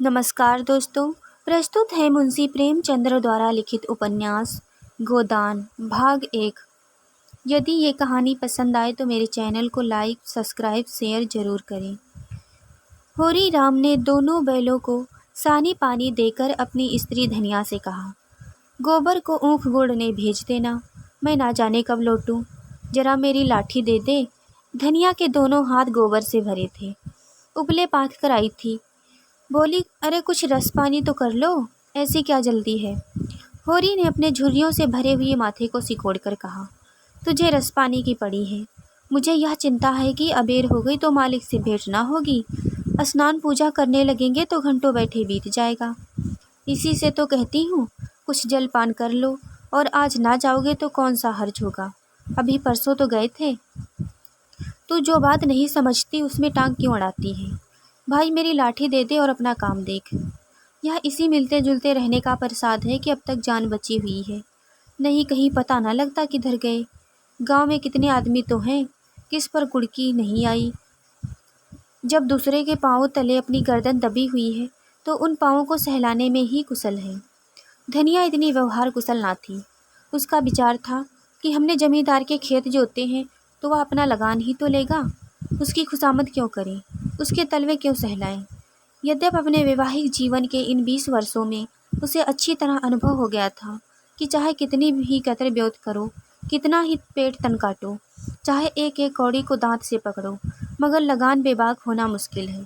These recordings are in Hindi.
नमस्कार दोस्तों। प्रस्तुत है मुंशी प्रेमचंद्र द्वारा लिखित उपन्यास गोदान भाग 1। यदि ये कहानी पसंद आए तो मेरे चैनल को लाइक सब्सक्राइब शेयर जरूर करें। होरी राम ने दोनों बैलों को सानी पानी देकर अपनी स्त्री धनिया से कहा, गोबर को ऊख गुड़ने भेज देना, मैं ना जाने कब लौटूं। जरा मेरी लाठी दे दे। धनिया के दोनों हाथ गोबर से भरे थे, उपले पाथ कर आई थी। बोली, अरे कुछ रस पानी तो कर लो, ऐसी क्या जल्दी है। होरी ने अपने झुर्रियों से भरे हुए माथे को सिकोड़कर कहा, तुझे रस पानी की पड़ी है। मुझे यह चिंता है कि अबेर हो गई तो मालिक से भेंट ना होगी। स्नान पूजा करने लगेंगे तो घंटों बैठे बीत जाएगा। इसी से तो कहती हूँ कुछ जलपान कर लो, और आज ना जाओगे तो कौन सा हर्ज होगा। अभी परसों तो गए थे। तू जो बात नहीं समझती उसमें टांग क्यों अड़ाती है। भाई मेरी लाठी दे दे और अपना काम देख। यह इसी मिलते जुलते रहने का प्रसाद है कि अब तक जान बची हुई है, नहीं कहीं पता ना लगता किधर गए। गांव में कितने आदमी तो हैं, किस पर कुड़की नहीं आई। जब दूसरे के पाँव तले अपनी गर्दन दबी हुई है तो उन पाँवों को सहलाने में ही कुशल है। धनिया इतनी व्यवहार कुशल ना थी। उसका विचार था कि हमने जमींदार के खेत जोते हैं तो वह अपना लगान ही तो लेगा। उसकी खुशामद क्यों करें, उसके तलवे क्यों सहलाएं। यद्यप अपने वैवाहिक जीवन के इन 20 वर्षों में उसे अच्छी तरह अनुभव हो गया था कि चाहे कितनी भी कतर ब्योत करो, कितना ही पेट तन काटो, चाहे एक एक कौड़ी को दांत से पकड़ो, मगर लगान बेबाक होना मुश्किल है।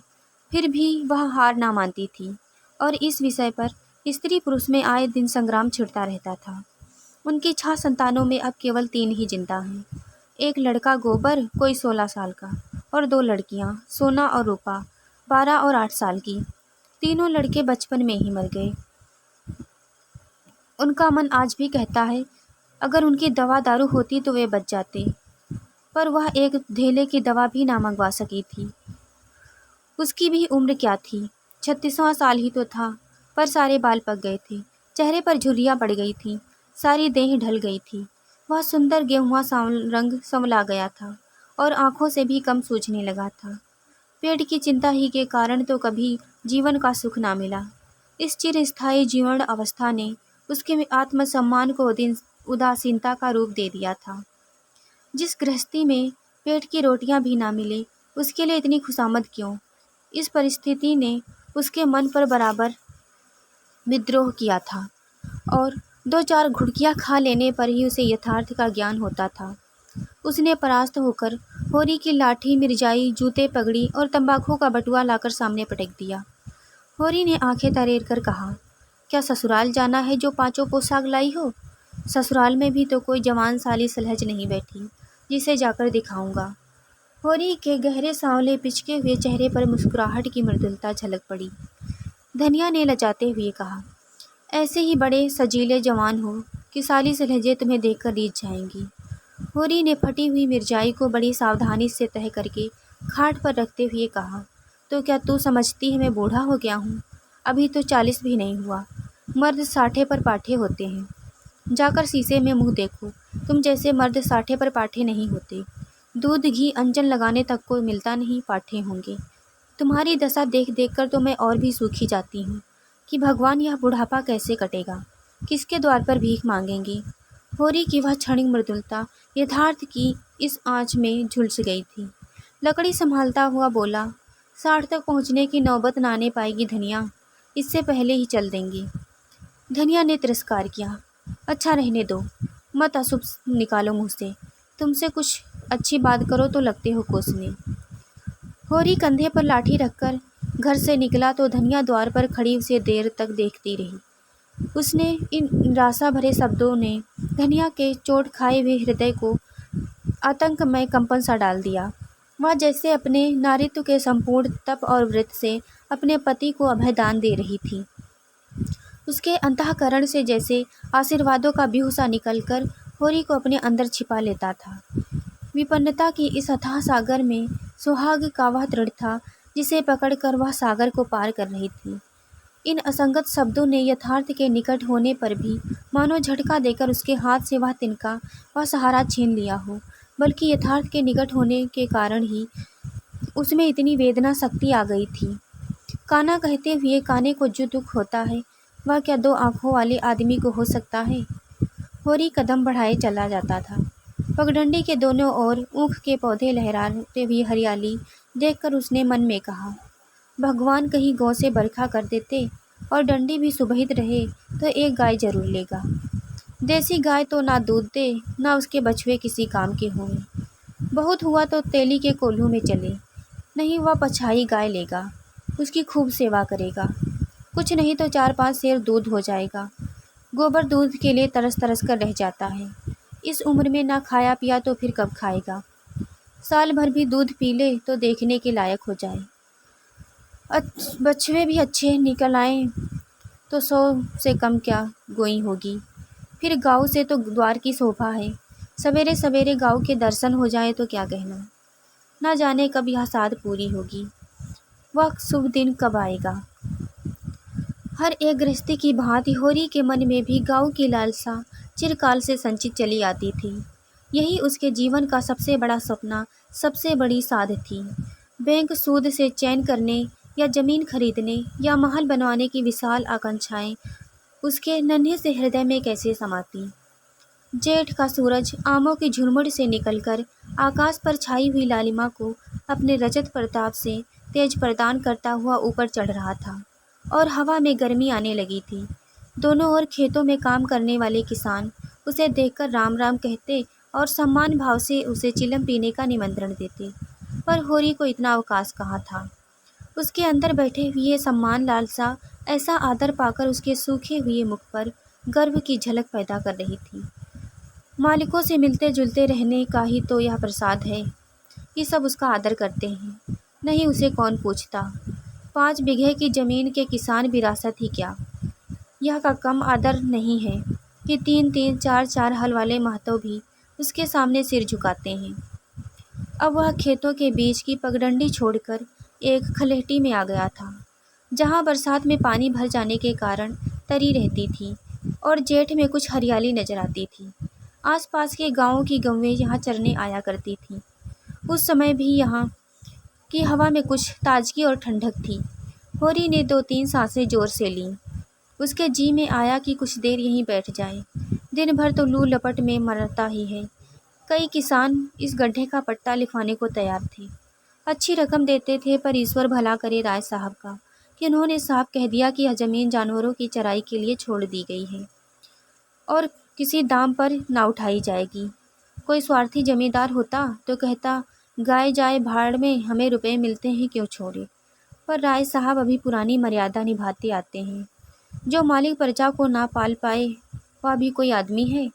फिर भी वह हार ना मानती थी और इस विषय पर स्त्री पुरुष में आए दिन संग्राम छिड़ता रहता था। उनकी 6 संतानों में अब केवल 3 ही जिंदा हैं। एक लड़का गोबर, कोई 16 साल का, और 2 लड़कियां, सोना और रूपा, 12 और 8 साल की। तीनों लड़के बचपन में ही मर गए। उनका मन आज भी कहता है अगर उनकी दवा दारू होती तो वे बच जाते, पर वह एक धेले की दवा भी ना मंगवा सकी थी। उसकी भी उम्र क्या थी, 36वां साल ही तो था, पर सारे बाल पक गए थे, चेहरे पर झुर्रियाँ पड़ गई थी, सारी देह ढल गई थी। वह सुंदर गेहुआ रंग संवला गया था और आंखों से भी कम सूझने लगा था। पेट की चिंता ही के कारण तो कभी जीवन का सुख ना मिला। इस चिरस्थायी जीवण अवस्था ने उसके आत्मसम्मान को उदासीनता का रूप दे दिया था। जिस गृहस्थी में पेट की रोटियां भी ना मिले, उसके लिए इतनी खुशामद क्यों। इस परिस्थिति ने उसके मन पर बराबर विद्रोह किया था और 2-4 घुड़कियां खा लेने पर ही उसे यथार्थ का ज्ञान होता था। उसने परास्त होकर होरी की लाठी, मिर्जाई, जूते, पगड़ी और तंबाकू का बटुआ लाकर सामने पटक दिया। होरी ने आंखें तरेर कर कहा, क्या ससुराल जाना है जो 5 पोशाक लाई हो। ससुराल में भी तो कोई जवान साली सलहज नहीं बैठी जिसे जाकर दिखाऊंगा। होरी के गहरे सांवले पिचके हुए चेहरे पर मुस्कुराहट की मृदुलता झलक पड़ी। धनिया ने लजाते हुए कहा, ऐसे ही बड़े सजीले जवान हो कि साली सलहजे तुम्हें देखकर रीझ जाएंगी। होरी ने फटी हुई मिर्जाई को बड़ी सावधानी से तह करके खाट पर रखते हुए कहा, तो क्या तू समझती है मैं बूढ़ा हो गया हूँ। अभी तो 40 भी नहीं हुआ। मर्द 60 पर पाठे होते हैं। जाकर शीशे में मुंह देखो, तुम जैसे मर्द 60 पर पाठे नहीं होते। दूध घी अंजन लगाने तक को मिलता नहीं, पाठे होंगे। तुम्हारी दशा देख देख कर तो मैं और भी सूखी जाती हूँ कि भगवान यह बुढ़ापा कैसे कटेगा, किसके द्वार पर भीख मांगेंगी। होरी की वह क्षणिक मृदुलता यथार्थ की इस आँच में झुलस गई थी। लकड़ी संभालता हुआ बोला, 60 तक पहुँचने की नौबत ना आने पाएगी धनिया, इससे पहले ही चल देंगी। धनिया ने तिरस्कार किया, अच्छा रहने दो, मत अशुभ निकालो मुँह से। तुमसे कुछ अच्छी बात करो तो लगते हो कोसने। होरी कंधे पर लाठी रखकर घर से निकला तो धनिया द्वार पर खड़ी उसे देर तक देखती रही। उसने इन निराशा भरे शब्दों ने धनिया के चोट खाए हुए हृदय को आतंकमय कंपन सा डाल दिया। वह जैसे अपने नारित्व के संपूर्ण तप और व्रत से अपने पति को अभय दान दे रही थी। उसके अंतःकरण से जैसे आशीर्वादों का व्यूह सा निकलकर होरी को अपने अंदर छिपा लेता था। विपन्नता की इस अथाह सागर में सुहाग का वह दृढ़ था जिसे पकड़कर वह सागर को पार कर रही थी। इन असंगत शब्दों ने यथार्थ के निकट होने पर भी मानो झटका देकर उसके हाथ से वह तिनका, वह सहारा छीन लिया हो, बल्कि यथार्थ के निकट होने के कारण ही उसमें इतनी वेदना शक्ति आ गई थी। काना कहते हुए काने को जो दुख होता है वह क्या दो आंखों वाले आदमी को हो सकता है। होरी कदम बढ़ाए चला जाता था। पगडंडी के दोनों ओर ऊख के पौधे लहराते हुए हरियाली देखकर उसने मन में कहा, भगवान कहीं गौ से बरखा कर देते और डंडी भी सुबहित रहे तो एक गाय जरूर लेगा। देसी गाय तो ना दूध दे ना उसके बछुए किसी काम के हुए। बहुत हुआ तो तेली के कोल्हू में चले, नहीं वह पछाई गाय लेगा, उसकी खूब सेवा करेगा। कुछ नहीं तो 4-5 सेर दूध हो जाएगा। गोबर दूध के लिए तरस तरस कर रह जाता है। इस उम्र में ना खाया पिया तो फिर कब खाएगा। साल भर भी दूध पी ले तो देखने के लायक हो जाए। बछुए भी अच्छे निकल आए तो 100 से कम क्या गोई होगी। फिर गाँव से तो द्वार की शोभा है। सवेरे सवेरे गाँव के दर्शन हो जाए तो क्या कहना। ना जाने कब यह साध पूरी होगी। वह शुभ दिन कब आएगा। हर एक गृहस्थी की भांति होरी के मन में भी गाँव की लालसा चिरकाल से संचित चली आती थी। यही उसके जीवन का सबसे बड़ा सपना, सबसे बड़ी साध थी। बैंक सूद से चैन करने या जमीन खरीदने या महल बनवाने की विशाल आकांक्षाएं उसके नन्हे से हृदय में कैसे समाती। जेठ का सूरज आमों की झुरमुट से निकलकर आकाश पर छाई हुई लालिमा को अपने रजत प्रताप से तेज प्रदान करता हुआ ऊपर चढ़ रहा था और हवा में गर्मी आने लगी थी। दोनों ओर खेतों में काम करने वाले किसान उसे देखकर राम राम कहते और सम्मान भाव से उसे चिलम पीने का निमंत्रण देते, पर होरी को इतना अवकाश कहाँ था। उसके अंदर बैठे हुए सम्मान लालसा ऐसा आदर पाकर उसके सूखे हुए मुख पर गर्व की झलक पैदा कर रही थी। मालिकों से मिलते जुलते रहने का ही तो यह प्रसाद है कि सब उसका आदर करते हैं, नहीं उसे कौन पूछता। 5 बीघे की जमीन के किसान विरासत ही क्या, यह का कम आदर नहीं है कि 3-3 4-4 हल वाले महतो भी उसके सामने सिर झुकाते हैं। अब वह खेतों के बीच की पगडंडी छोड़कर एक खलेटी में आ गया था, जहाँ बरसात में पानी भर जाने के कारण तरी रहती थी और जेठ में कुछ हरियाली नजर आती थी। आसपास के गांवों की गौवें यहाँ चरने आया करती थीं। उस समय भी यहाँ की हवा में कुछ ताजगी और ठंडक थी। होरी ने 2-3 सांसें जोर से लीं। उसके जी में आया कि कुछ देर यहीं बैठ जाए। दिन भर तो लू लपट में मरता ही है। कई किसान इस गड्ढे का पट्टा लिखवाने को तैयार थे। अच्छी रकम देते थे, पर ईश्वर भला करे राय साहब का कि उन्होंने साफ कह दिया कि यह ज़मीन जानवरों की चराई के लिए छोड़ दी गई है और किसी दाम पर ना उठाई जाएगी। कोई स्वार्थी जमींदार होता तो कहता, गाय जाए भाड़ में, हमें रुपए मिलते हैं क्यों छोड़े। पर राय साहब अभी पुरानी मर्यादा निभाते आते हैं। जो मालिक प्रजा को ना पाल पाए वह भी कोई आदमी है।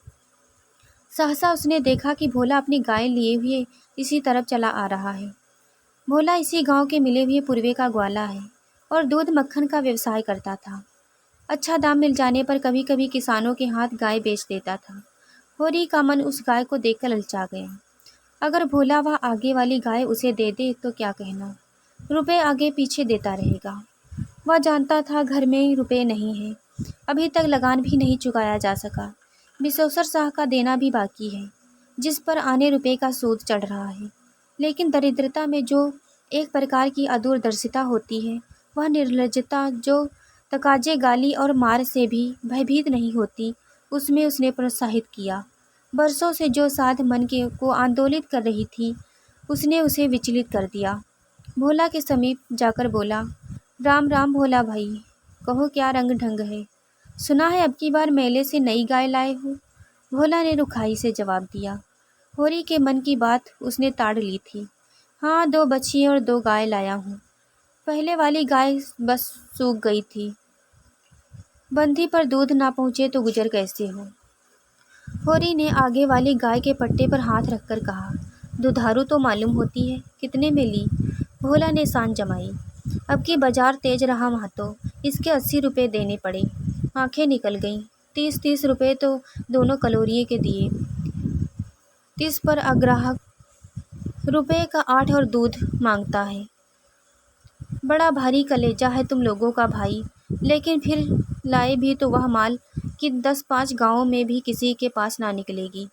सहसा उसने देखा कि भोला अपनी गाय लिए हुए इसी तरफ चला आ रहा है। भोला इसी गांव के मिले हुए पूर्वे का ग्वाला है और दूध मक्खन का व्यवसाय करता था। अच्छा दाम मिल जाने पर कभी कभी किसानों के हाथ गाय बेच देता था। होरी का मन उस गाय को देखकर ललचा गया। अगर भोला वह आगे वाली गाय उसे दे दे तो क्या कहना, रुपए आगे पीछे देता रहेगा। वह जानता था घर में रुपए नहीं है, अभी तक लगान भी नहीं चुकाया जा सका। बिसौसर शाह का देना भी बाकी है, जिस पर आने रुपए का सूद चढ़ रहा है। लेकिन दरिद्रता में जो एक प्रकार की अदूरदर्शिता होती है, वह निर्लज्जता जो तकाजे गाली और मार से भी भयभीत नहीं होती, उसमें उसने प्रोत्साहित किया। बरसों से जो साध मन के को आंदोलित कर रही थी, उसने उसे विचलित कर दिया। भोला के समीप जाकर बोला, राम राम भोला भाई, कहो क्या रंग ढंग है। सुना है अब की बार मेले से नई गाय लाए हो। भोला ने रुखाई से जवाब दिया। होरी के मन की बात उसने ताड़ ली थी। हाँ, 2 बछिए और 2 गाय लाया हूँ। पहले वाली गाय बस सूख गई थी। बंधी पर दूध ना पहुँचे तो गुजर कैसे हो। होरी ने आगे वाली गाय के पट्टे पर हाथ रखकर कहा, दुधारू तो मालूम होती है, कितने में ली। भोला ने सान जमाई। अब की बाजार तेज रहा महतो, इसके 80 रुपये देने पड़े। आंखें निकल गईं। 30-30 रुपये तो दोनों कलोरिये के दिए। 30 पर अग्राहक रुपये का 8 और दूध मांगता है। बड़ा भारी कलेजा है तुम लोगों का भाई। लेकिन फिर लाए भी तो वह माल कि 10-5 गांवों में भी किसी के पास ना निकलेगी।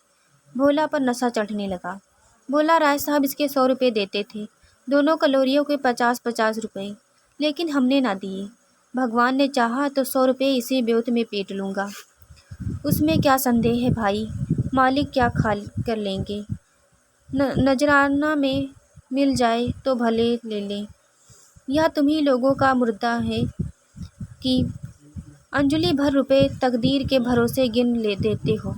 भोला पर नशा चढ़ने लगा। बोला, राय साहब इसके 100 रुपये देते थे, दोनों कलोरियों के 50-50 रुपये। लेकिन हमने ना दिए। भगवान ने चाहा तो 100 रुपये इसी ब्योत में पेट लूँगा। उसमें क्या संदेह है भाई, मालिक क्या खा कर लेंगे। नजराना में मिल जाए तो भले ले लें। यह तुम्ही लोगों का मुर्दा है कि अंजलि भर रुपए तकदीर के भरोसे गिन ले देते हो।